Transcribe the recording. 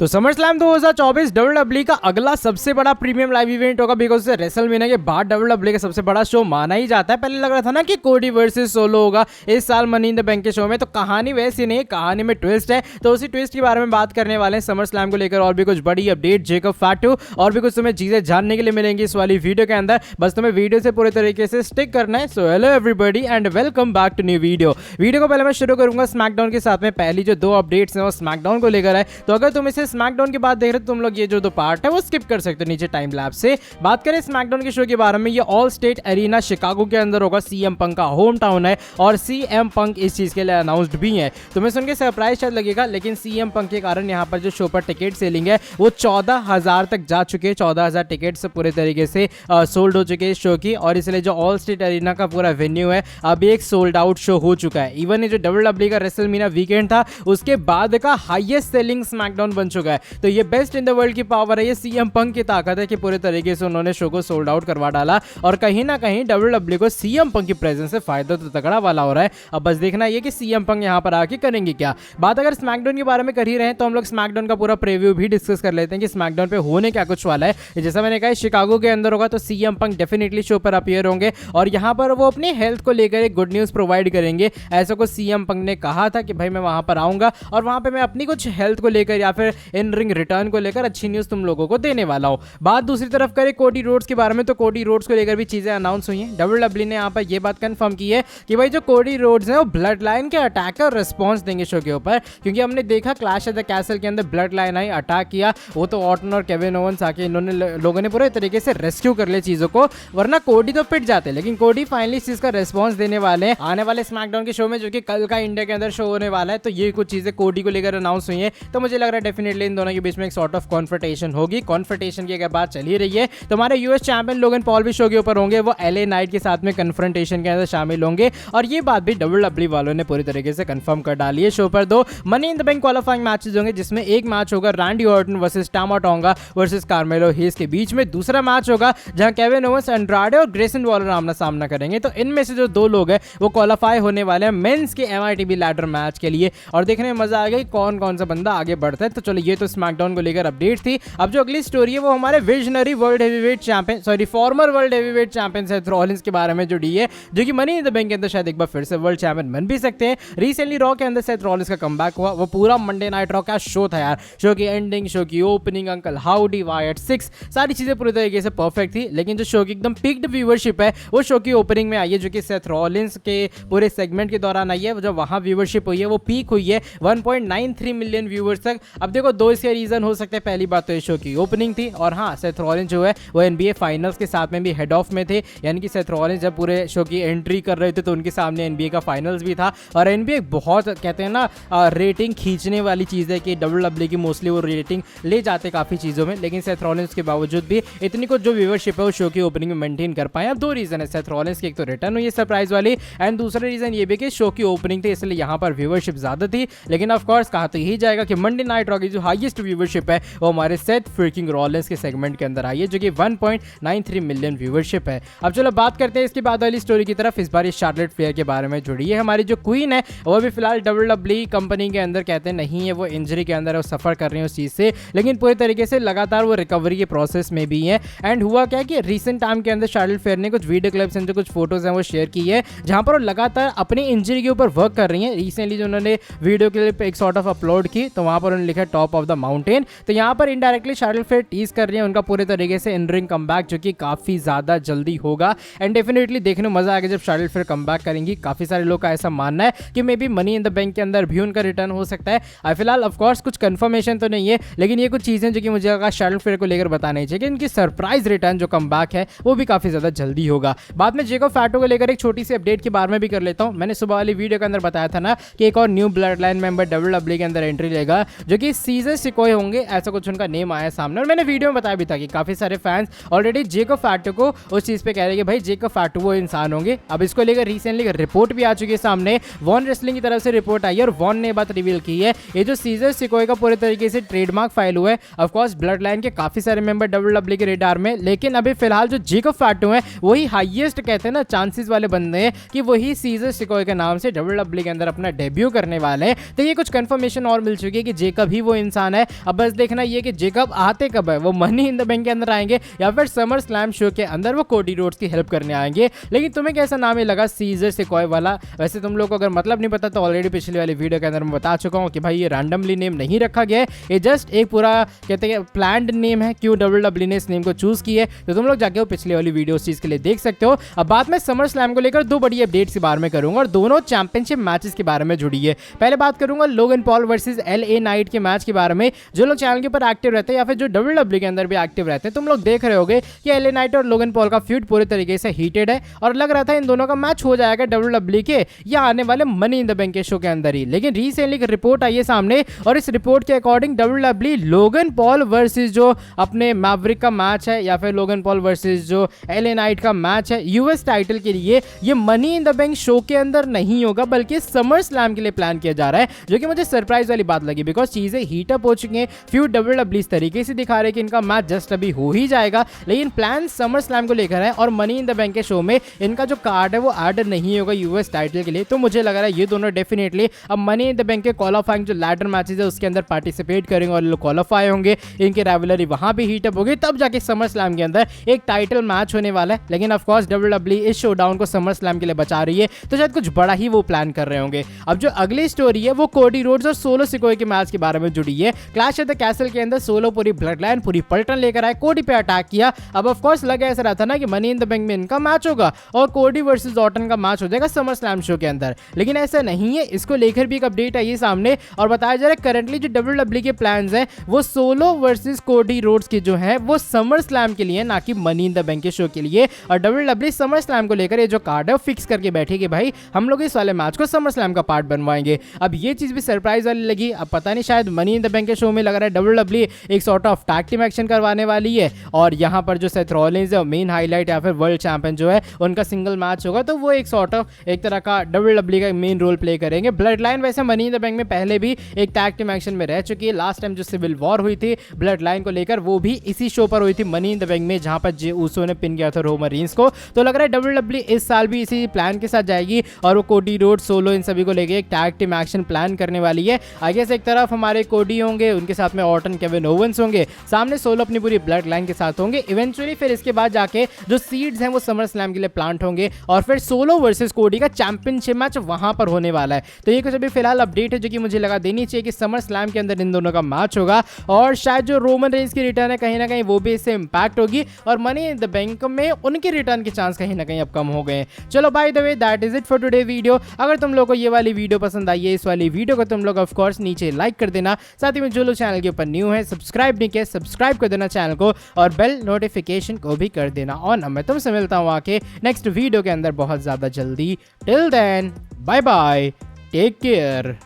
तो summer slam 2024 WWE का अगला सबसे बड़ा प्रीमियम लाइव इवेंट होगा, बिकॉज रेसलमेनिया के बाद डब्ल्यूडब्ल्यूई का सबसे बड़ा शो माना ही जाता है। पहले लग रहा था ना कि कोडी वर्सेस सोलो होगा इस साल मनी इन द बैंक के शो में, तो कहानी वैसी नहीं, कहानी में ट्विस्ट है। तो उसी ट्विस्ट के बारे में बात करने वाले हैं समर स्लैम को लेकर, और भी कुछ बड़ी अपडेट, जेकब फैटू और भी कुछ तुम्हें चीजें जानने के लिए मिलेंगी इस वाली वीडियो के अंदर। बस तुम्हें वीडियो से पूरे तरीके से स्टिक करना है। So hello everybody and welcome back to new video को पहले मैं शुरू करूंगा स्मैकडाउन के साथ में। पहली जो दो अपडेट्स हैं वो स्मैकडाउन को लेकर है, तो अगर तुम इसे स्मैकडाउन के बाद देख रहे हो तुम लोग ये जो दो पार्ट है वो स्किप कर सकते हो नीचे टाइम लैप से। बात करें स्मैकडाउन के शो के बारे में, ये ऑल स्टेट एरिना शिकागो के अंदर होगा। सीएम पंक का होम टाउन है और सीएम पंक इस चीज के लिए अनाउंस्ड भी है। तुम्हें सुन के सरप्राइज शायद लगेगा, लेकिन सीएम पंक के कारण यहाँ पर जो शो पर टिकट सेलिंग है वो 14,000 तक जा चुके हैं। 14,000 टिकट से पूरे तरीके से सोल्ड हो चुके हैं शो की, और इसलिए जो ऑल स्टेट एरिना का पूरा वेन्यू है अभी एक सोल्ड आउट शो हो चुका है। इवन ये जो डब्ल्यूडब्ल्यूई का रेसलमेनिया वीकेंड था उसके बाद का हाईएस्ट सेलिंग स्मैकडाउन बन चुका है। तो ये बेस्ट इन द वर्ल्ड की पावर है, ये सीएम पंक की ताकत है कि पूरे तरीके से उन्होंने शो को सोल्ड आउट करवा डाला, और कहीं ना कहीं डब्ल्यूडब्ल्यूई को सीएम पंक की प्रेजेंस से फायदा तो तगड़ा वाला हो रहा है। अब बस देखना ये कि सीएम पंक यहां पर आके करेंगे क्या। बात अगर स्मैकडाउन के बारे में कर ही रहे हैं तो हम लोग स्मैकडाउन का पूरा प्रीव्यू भी डिस्कस कर लेते हैं कि स्मैकडाउन पे होने क्या कुछ वाला है। जैसा मैंने कहा शिकागो के अंदर होगा, तो सीएम पंक डेफिनेटली शो पर अपीयर होंगे, और यहां पर वो अपनी हेल्थ को लेकर एक गुड न्यूज प्रोवाइड करेंगे। ऐसा कुछ सीएम पंक ने कहा था कि भाई मैं वहां पर आऊंगा और वहां पे मैं अपनी कुछ हेल्थ को लेकर या फिर इन रिंग रिटर्न को लेकर अच्छी न्यूज तुम लोगों को देने वाला हूं। बात दूसरी तरफ करें कोडी रोड्स के बारे में, तो कोडी रोड्स को लेकर भी चीजें अनाउंस हुई हैं। डब्ल्यूडब्ल्यूई ने यहां पर यह बात कंफर्म की है कि भाई जो कोडी रोड्स हैं वो ब्लड लाइन के अटैक का रिस्पॉन्स देंगे शो के ऊपर, क्योंकि हमने देखा क्लैश एट द कैसल के अंदर ब्लड लाइन आई, अटैक किया, वो तो ऑर्टन और केविन ओवेंस आके इन्होंने लोगों ने पूरे तरीके से रेस्क्यू कर लिया चीजों को, वरना कोडी तो पिट जाते। लेकिन कोडी फाइनली इस चीज का रिस्पॉन्स देने वाले हैं आने वाले स्मैकडाउन के शो में, जो कि कल का इंडिया के अंदर शो होने वाला है। तो ये कुछ चीजें कोडी को लेकर अनाउंस हुई है, तो मुझे लग रहा है डेफिनेटली इन दोनों के बीच में एक सॉर्ट ऑफ कॉन्फ्रंटेशन होगी। कॉन्फ्रंटेशन की अगर बात चल ही रही है तो हमारे यूएस चैंपियन लोगन पॉल भी शो के ऊपर होंगे, वो एलए नाइट के साथ में कन्फ्रंटेशन के अंदर शामिल होंगे, और ये बात भी डब्ल्यूडब्ल्यूई वालों ने पूरी तरीके से कंफर्म कर डाली है। शो पर दो money in the bank qualifying matches होंगे, जिसमें एक मैच होगा Randy Orton versus टामा tonga versus कार्मेलो hedge के बीच में। दूसरा मैच होगा जहां केविन ओवेंस, एंड्राडे और ग्रेसन वॉलर आमना सामना करेंगे। तो इनमें से जो दो लोग हैं वो क्वालिफाई होने वाले हैं मेंस के एमआईटीबी लैडर मैच के लिए, और देखने में मजा आ गया कौन कौन सा बंदा आगे बढ़ता है। तो चलो ये तो स्मैकडाउन को लेकर अपडेट थी। अब जो अगली स्टोरी है वो हमारे visionary world heavyweight champion farmer world heavyweight champion Seth Rollins के बारे में जुड़ी है, जो कि मनी इन द बैंक के अंदर शायद एक बार फिर से वर्ल्ड चैंपियन बन भी सकते हैं। रिसेंटली रॉ के अंदर सेथ रॉलिंस का कमबैक हुआ, वो पूरा मंडे नाइट रॉ का शो था यार। शो की एंडिंग, शो की ओपनिंग, अंकल हाउडी, वायट 6, सारी चीजें पूरी तरीके से परफेक्ट थी। लेकिन जो शो की एकदम पीक्ड व्यूअरशिप है वो शो की ओपनिंग में आई है, जो कि सेथ रॉलिंस के पूरे सेगमेंट के दौरान आई है। जो वहां व्यूअरशिप हुई है वो पीक हुई है 1.93 मिलियन व्यूअर्स तक। अब देखो दो इसके रीजन हो सकते हैं। पहली बात तो इस शो की ओपनिंग थी, और हाँ सेथ रॉलिंस जो है वो एनबीए फाइनल्स के साथ में भी हेड ऑफ में थे, यानी कि सेथ रॉलिंस जब पूरे शो की एंट्री कर रहे थे तो उनके सामने एनबीए का फाइनल्स भी था। और एनबीए बहुत कहते हैं ना रेटिंग खींचने वाली चीज़ है कि डब्ल्यूडब्ल्यूई की मोस्टली वो रेटिंग ले जाते काफ़ी चीज़ों में, लेकिन सेथ रॉलिंस के बावजूद भी इतनी कुछ जो व्यूअरशिप है वो शो की ओपनिंग में मेंटेन कर पाए। अब दो रीजन है सेथ रॉलिंस की, एक तो रिटर्न हुई है सरप्राइज वाली, एंड दूसरा रीजन ये भी कि शो की ओपनिंग थी इसलिए यहाँ पर व्यूअरशिप ज़्यादा थी। लेकिन ऑफ कोर्स कहा तो यही जाएगा कि मंडे नाइट रॉ की जो हाईएस्ट व्यूअरशिप है वो हमारे सेथ फ्रीकिंग रॉलिंस के सेगमेंट के अंदर आई है, जो कि 1.93 मिलियन व्यूअरशिप है। अब चलो बात करते हैं इसके बाद वाली स्टोरी की तरफ। इस बार शार्लेट फ्लेयर के बारे में जुड़ी है। हमारी जो क्वीन है वो भी फिलहाल डब्ल्यूडब्ल्यूई कंपनी के अंदर कहते हैं नहीं है, वो इंजरी के अंदर है, वो सफर कर रही है उस चीज से, लेकिन पूरे तरीके से लगातार वो रिकवरी के प्रोसेस में भी है। एंड हुआ क्या कि रिसेंट टाइम के अंदर शार्लेट फ्लेयर ने कुछ वीडियो क्लिप्स एंड जो कुछ फोटोज हैं वो शेयर की है, जहां पर वो लगातार अपनी इंजरी के ऊपर वर्क कर रही है। रिसेंटली जो उन्होंने वीडियो क्लिप एक सॉर्ट ऑफ अपलोड की, तो वहां पर उन्होंने लिखा टॉप ऑफ द माउंटेन। तो यहाँ पर इनडायरेक्टली शार्लेट फ्लेयर टीज कर रही है उनका पूरे तरीके से इन रिंग कमबैक, जो कि काफी ज्यादा जल्दी होगा। एंड डेफिनेटली देखने में मजा आएगा जब शार्लेट फ्लेयर कमबैक करेंगी। काफी सारे लोग का ऐसा मानना है कि may be money in the bank के अंदर भी उनका रिटर्न हो सकता है। फिलहाल ऑफ कोर्स कुछ कंफर्मेशन तो नहीं है, लेकिन ये कुछ चीजें जो कि मुझे अगर शार्लेट फ्लेयर को लेकर बतानी चाहिए कि इनकी सरप्राइज रिटर्न जो कमबैक है वो भी काफी ज्यादा जल्दी होगा। बाद में जेकब फैटू को लेकर एक छोटी सी अपडेट के बारे में भी कर लेता हूं। मैंने सुबह वाली वीडियो के अंदर बताया था ना कि एक और new blood line member WWE के अंदर एंट्री लेगा, जो कि सीजर सिकोय होंगे, ऐसा कुछ उनका नेम आया सामने। और मैंने वीडियो में बताया भी था कि काफी सारे फैंस ऑलरेडी जेकब फैटू को उस चीज पे कह रहे हैं कि भाई जेकब फैटू वो इंसान होंगे। अब इसको लेकर रिसेंटली रिपोर्ट भी आ चुकी है सामने, वॉन रेसलिंग की तरफ से रिपोर्ट आई है, और वॉन ने बात रिवील की है ये जो सीजर सिकोय का पूरे तरीके से ट्रेडमार्क फाइल हुआ है। ऑफ कोर्स ब्लड लाइन के काफी सारे मेंबर डब्ल्यूडब्ल्यूई के रेडार में, लेकिन अभी फिलहाल जो जेकब फैटू है वही हाईएस्ट कहते हैं ना चांसेस वाले बंदे हैं कि वही सीजर सिकोय के नाम से डब्ल्यूडब्ल्यूई के अंदर अपना डेब्यू करने वाले हैं। तो ये कुछ कंफर्मेशन और मिल चुकी है कि जेकब ही वो इंसान है। अब बस देखना ये कि जेकब आते कब है, वो मनी इन द बैंक के अंदर आएंगे या फिर समर स्लैम शो के अंदर वो कोडी रोड्स की हेल्प करने आएंगे। लेकिन तुम्हें कैसा नाम ही लगा सीजर सिकोय वाला? वैसे तुम लोग को अगर मतलब नहीं पता तो ऑलरेडी पिछली वाली वीडियो के अंदर मैं बता चुका हूँ कि भाई ये रैंडमली नेम नहीं रखा गया है, ये जस्ट एक पूरा कहते हैं प्लान्ड नेम है। क्यों WWE ने इस नेम को चूज किया है तो तुम लोग जाके वो पिछली वाली वीडियो उस चीज के लिए देख सकते हो। अब बात में समर स्लैम को लेकर दो बड़ी अपडेट्स के बारे में करूंगा और दोनों चैंपियनशिप मैचेस के बारे में जुड़ी है। पहले बात करूंगा Logan Paul versus LA night के मैच के बारे में। जो लोग चैनल के ऊपर एक्टिव रहते हैं या फिर जो WWE के अंदर भी एक्टिव रहते हैं, तुम लोग देख रहे होगे कि LA नाइट और लोगन पॉल का फ्यूड पूरे तरीके से हीटेड है और लग रहा था इन दोनों का मैच हो जाएगा WWE के या आने वाले मनी इन द बैंक के शो के अंदर ही। लेकिन रिसेंटली एक रिपोर्ट आई है सामने और इस रिपोर्ट के according WWE Logan Paul versus जो अपने मैवरिक का मैच है या फिर लोगन पॉल वर्सेस जो LA नाइट का मैच है यूएस टाइटल के लिए, ये money in the bank show के अंदर नहीं होगा बल्कि समर स्लैम के लिए प्लान किया जा रहा है, जो कि मुझे सरप्राइज वाली बात लगी बिकॉज चीजें हीट अप हो चुकी हैं। फ्यूड WWE इस तरीके से दिखा रहे हैं कि इनका मैच जस्ट अभी हो ही जाएगा, लेकिन प्लान समर स्लैम को लेकर है और मनी इन द बैंक के शो में इनका जो कार्ड है वो ऐड नहीं होगा यूएस टाइटल के लिए। तो मुझे लग रहा है ये दोनों डेफिनेटली अब मनी इन द बैंक के क्वालिफाइंग जो लैडर मैचेस है उसके अंदर पार्टिसिपेट करेंगे और क्वालिफाई होंगे, इनके राइवलरी वहां भी हीट अप होगी, तब जाके समर स्लैम के अंदर एक टाइटल मैच होने वाला है। लेकिन ऑफ कोर्स WWE इस शोडाउन को समर स्लैम के लिए बचा रही है तो शायद कुछ बड़ा ही वो प्लान कर रहे होंगे। अब जो अगली स्टोरी है वो कोडी रोड्स और सोलो सिकोय के मैच के बारे में जुड़ी है। क्लैश एट द कैसल के अंदर सोलो पूरी ब्लड लाइन पूरी पलटन लेकर आए, कोडी पे अटैक किया। अब ऑफ कोर्स लगा ऐसा रहा था ना कि मनी इन द बैंक में इनका मैच होगा और कोडी वर्सेस ऑर्टन का मैच हो जाएगा समर स्लैम शो के अंदर, लेकिन ऐसा नहीं है। इसको लेकर भी एक अपडेट आई है सामने और बताया जा रहा है करंटली जो WWE के प्लान्स हैं वो सोलो वर्सेस कोडी रोड्स के जो है वो समर स्लैम के लिए ना कि मनी इन द बैंक के शो के लिए। और WWE समर स्लैम को लेकर ये जो कार्ड है वो फिक्स करके बैठी कि भाई हम लोग इस वाले मैच को समर स्लैम का पार्ट बनवाएंगे। अब ये चीज भी सरप्राइज वाली लगी। अब पता नहीं शायद मनी इन द बैंक के शो में लग रहा है WWE एक sort of tag team action करवाने वाली है और यहाँ पर जो सेथ रॉलिंस है मेन हाईलाइट या फिर वर्ल्ड चैंपियन जो है उनका सिंगल मैच होगा, तो वो एक सॉर्ट ऑफ एक तरह का WWE का मेन रोल प्ले करेंगे। ब्लड लाइन वैसे मनी इन द बैंक में पहले भी एक टैग टीम एक्शन में रह चुकी है। लास्ट टाइम जो सिविल वॉर हुई थी ब्लड लाइन को लेकर वो भी इसी शो पर हुई थी मनी इन द बैंक में, जहां पर जे ऊसो ने पिन किया था रोमन रीन्स को। तो लग रहा है WWE इस साल भी इसी प्लान के साथ जाएगी और वो कोडी रोड सोलो इन सभी को लेके एक टैग टीम एक्शन प्लान करने वाली है। आई गेस एक तरफ हमारे कोडी होंगे, उनके साथ में ऑर्टन केविन ओवेंस होंगे, सामने सोलो अपनी पूरी ब्लड लाइन के साथ होंगे। इवेंचुअली फिर इसके बाद जाके जो सीड्स हैं वो समर स्लैम के लिए प्लांट होंगे और फिर सोलो वर्सेस कोडी का चैंपियनशिप मैच वहां पर होने वाला है। तो ये कुछ अभी फिलहाल अपडेट है जो कि मुझे लगा देनी चाहिए कि समर स्लैम के अंदर इन दोनों का मैच होगा और शायद जो रोमन रेंज की रिटर्न है कहीं ना कहीं वो भी इससे इंपैक्ट होगी और मनी इन द बैंक में उनके रिटर्न के चांस कहीं ना कहीं अब कम हो गए। चलो by the way that is it for today video. अगर तुम लोग को ये वाली वीडियो पसंद आई है, इस वाली वीडियो को तुम लोग ऑफ कोर्स नीचे लाइक कर देना, साथ ही में जो लोग चैनल के ऊपर न्यू है सब्सक्राइब नहीं किया सब्सक्राइब कर देना चैनल को और बेल नोटिफिकेशन को भी कर देना ऑन। मैं तुमसे मिलता हूँ आके नेक्स्ट वीडियो के अंदर बहुत ज्यादा जल्दी। Till then bye bye, take care.